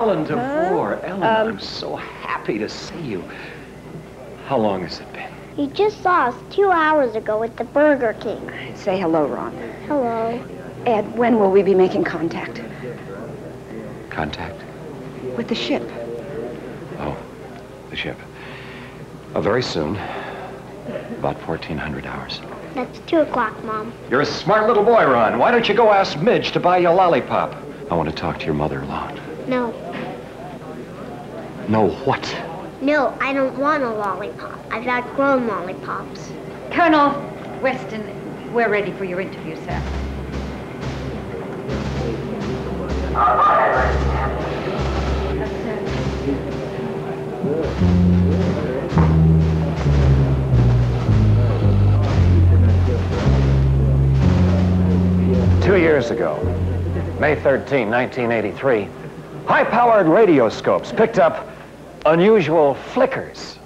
Ellen DeVore. Ellen, I'm so happy to see you. How long has it been? He just saw us 2 hours ago at the Burger King. Say hello, Ron. Hello. Ed, when will we be making contact? Contact? With the ship. Oh, the ship. Very soon. About 1400 hours. That's 2 o'clock, Mom. You're a smart little boy, Ron. Why don't you go ask Midge to buy you a lollipop? I want to talk to your mother alone. No. No what? No, I don't want a lollipop. I've outgrown lollipops. Colonel Weston, we're ready for your interview, sir. Two years ago, May 13, 1983, high-powered radioscopes picked up unusual flickers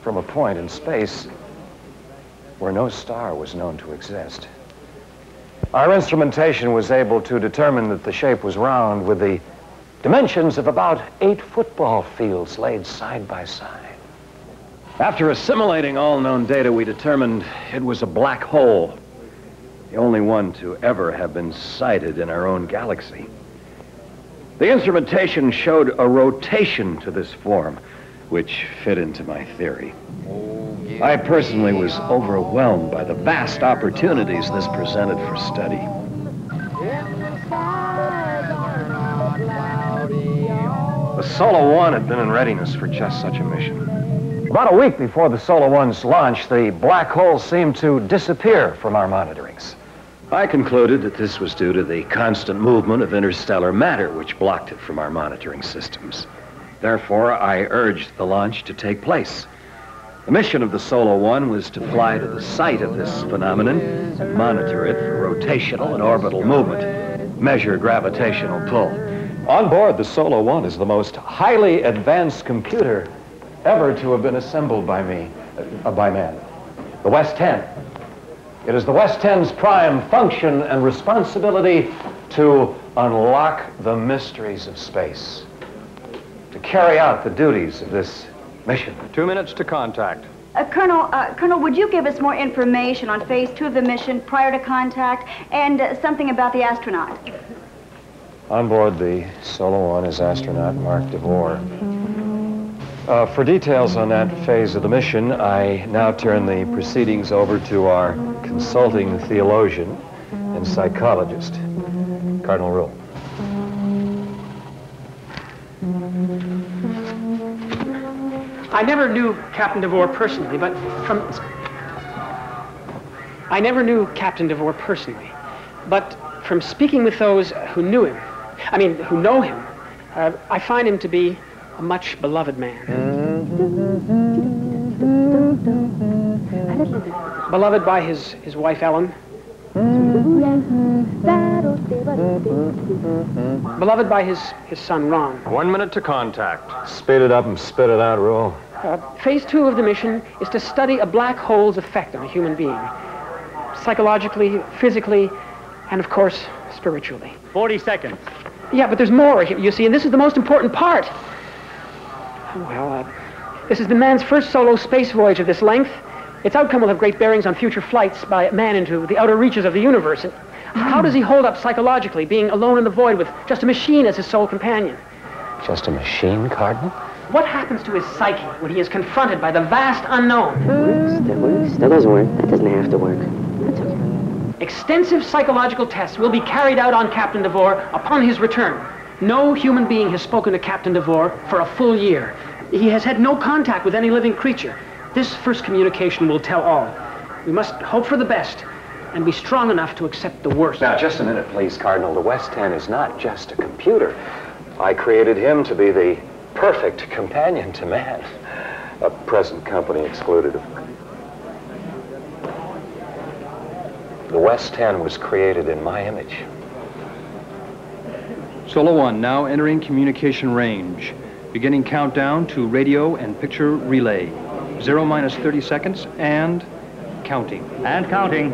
from a point in space where no star was known to exist. Our instrumentation was able to determine that the shape was round with the dimensions of about 8 football fields laid side by side. After assimilating all known data, we determined it was a black hole, the only one to ever have been sighted in our own galaxy. The instrumentation showed a rotation to this form, which fit into my theory. I personally was overwhelmed by the vast opportunities this presented for study. The Solo One had been in readiness for just such a mission. About a week before the Solo One's launch, the black hole seemed to disappear from our monitorings. I concluded that this was due to the constant movement of interstellar matter which blocked it from our monitoring systems. Therefore, I urged the launch to take place. The mission of the Solo One was to fly to the site of this phenomenon and monitor it for rotational and orbital movement, measure gravitational pull. On board, the Solo One is the most highly advanced computer ever to have been assembled by man. The West 10. It is the West 10's prime function and responsibility to unlock the mysteries of space, to carry out the duties of this mission. 2 minutes to contact. Colonel, would you give us more information on phase 2 of the mission prior to contact and something about the astronaut? On board the Solo One is astronaut Mark DeVore. For details on that phase of the mission, I now turn the proceedings over to our consulting theologian and psychologist, Cardinal Rule. I never knew Captain DeVore personally, but from speaking with those who knew him, who know him, I find him to be a much beloved man. Beloved by his wife, Ellen. Beloved by his son, Ron. 1 minute to contact. Speed it up and spit it out, Rule. Phase 2 of the mission is to study a black hole's effect on a human being. Psychologically, physically, and of course, spiritually. 40 seconds. Yeah, but there's more, you see, and this is the most important part. Well, this has been man's first solo space voyage of this length. Its outcome will have great bearings on future flights by man into the outer reaches of the universe. And how does he hold up psychologically, being alone in the void with just a machine as his sole companion? Just a machine, Cardinal? What happens to his psyche when he is confronted by the vast unknown? Still doesn't work. That doesn't have to work. That's okay. Extensive psychological tests will be carried out on Captain DeVore upon his return. No human being has spoken to Captain DeVore for a full year. He has had no contact with any living creature. This first communication will tell all. We must hope for the best and be strong enough to accept the worst. Now, just a minute, please, Cardinal. The West 10 is not just a computer. I created him to be the perfect companion to man. A present company excluded, of course. The West 10 was created in my image. Solo One now entering communication range. Beginning countdown to radio and picture relay. 0 minus 30 seconds and counting. And counting.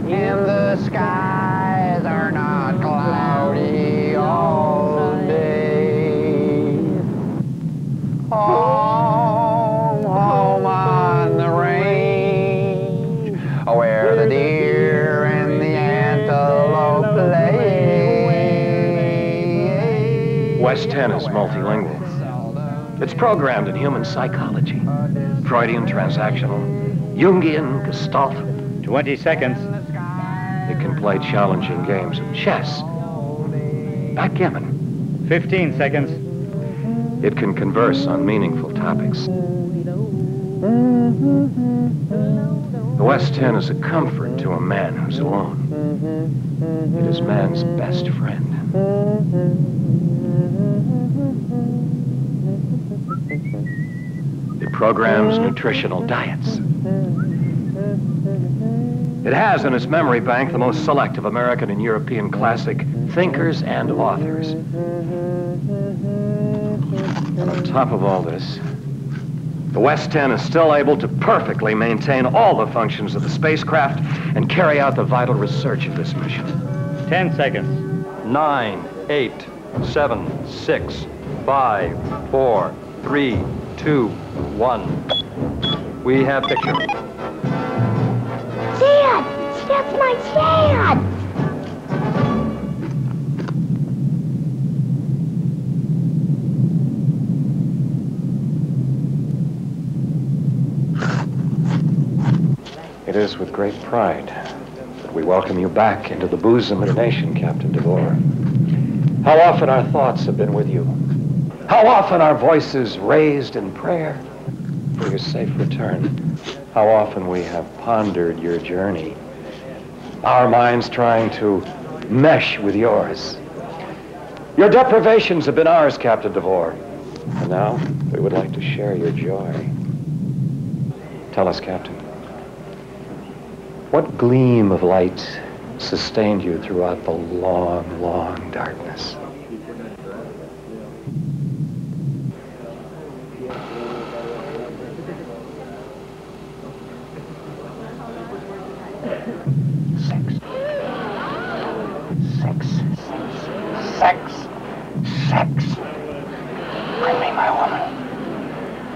And the skies are not cloudy all day. West 10 is multilingual. It's programmed in human psychology, Freudian transactional, Jungian gestalt. 20 seconds. It can play challenging games of chess, backgammon. 15 seconds. It can converse on meaningful topics. The West 10 is a comfort to a man who's alone. It is man's best friend. It programs nutritional diets. It has in its memory bank the most select of American and European classic thinkers and authors. And on top of all this, the West 10 is still able to perfectly maintain all the functions of the spacecraft and carry out the vital research of this mission. 10 seconds. 9, 8, 7, 6, 5, 4, 3, 2, 1. We have picture. Dad! That's my dad! It is with great pride that we welcome you back into the bosom of the nation, Captain DeVore. How often our thoughts have been with you. How often our voices raised in prayer for your safe return. How often we have pondered your journey, our minds trying to mesh with yours. Your deprivations have been ours, Captain DeVore. And now we would like to share your joy. Tell us, Captain, what gleam of light sustained you throughout the long, long darkness? Sex. Bring me my woman.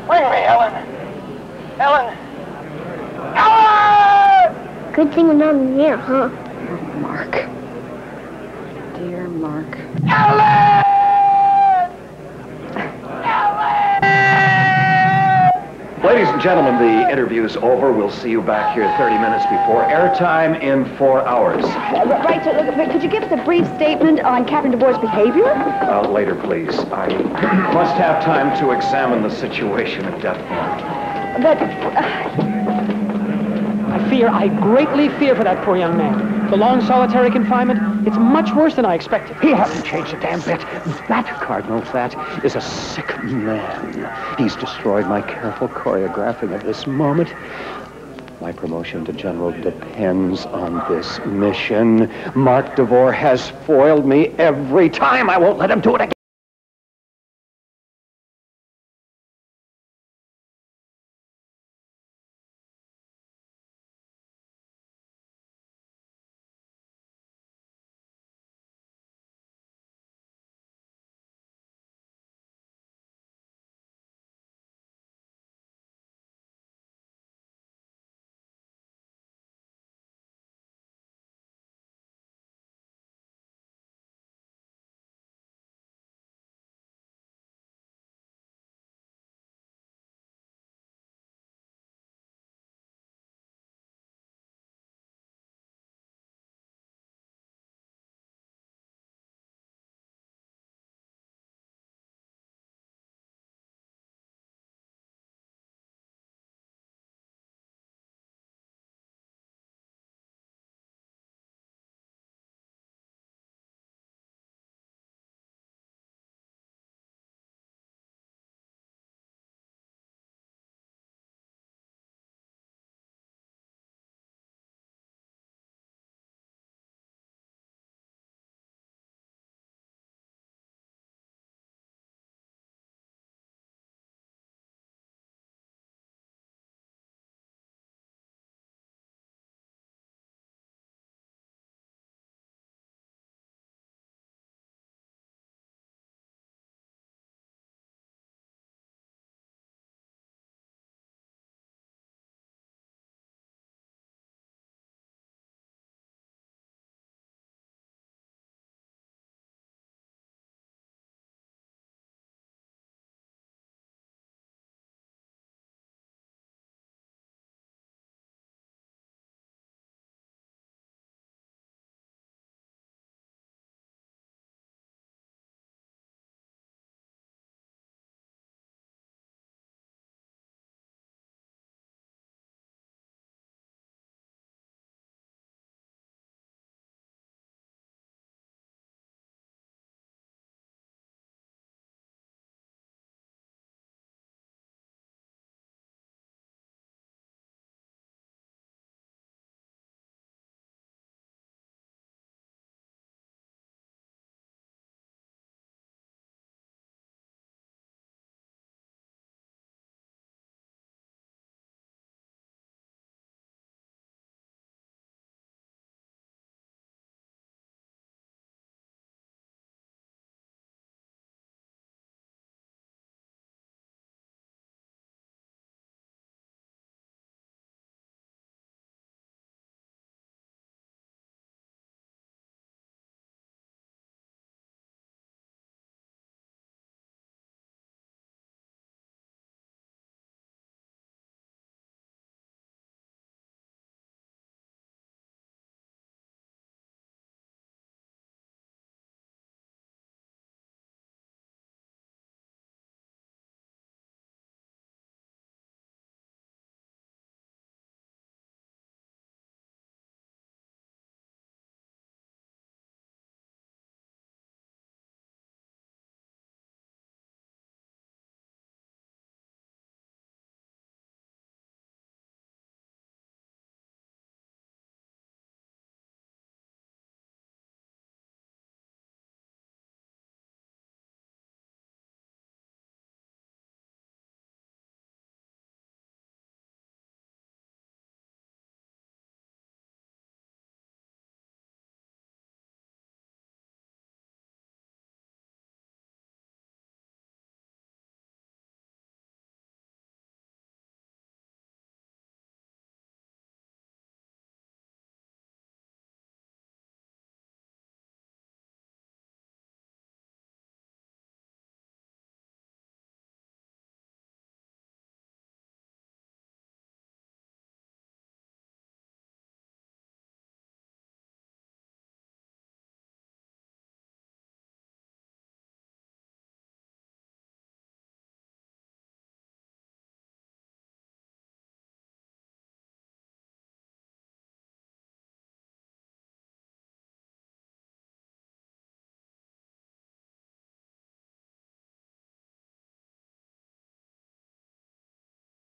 Bring me Ellen. Ellen! Good thing we're not in here, huh? Mark. Dear Mark. Ellen! Ladies and gentlemen, the interview's over. We'll see you back here 30 minutes before airtime in 4 hours. Right, so look, could you give us a brief statement on Captain DeVore's behavior? Later, please. I must have time to examine the situation at depth. But, I greatly fear for that poor young man. The long solitary confinement, it's much worse than I expected. He hasn't changed a damn bit. That Cardinal Fat is a sick man. He's destroyed my careful choreographing of this moment. My promotion to general depends on this mission. Mark DeVore has foiled me every time. I won't let him do it again.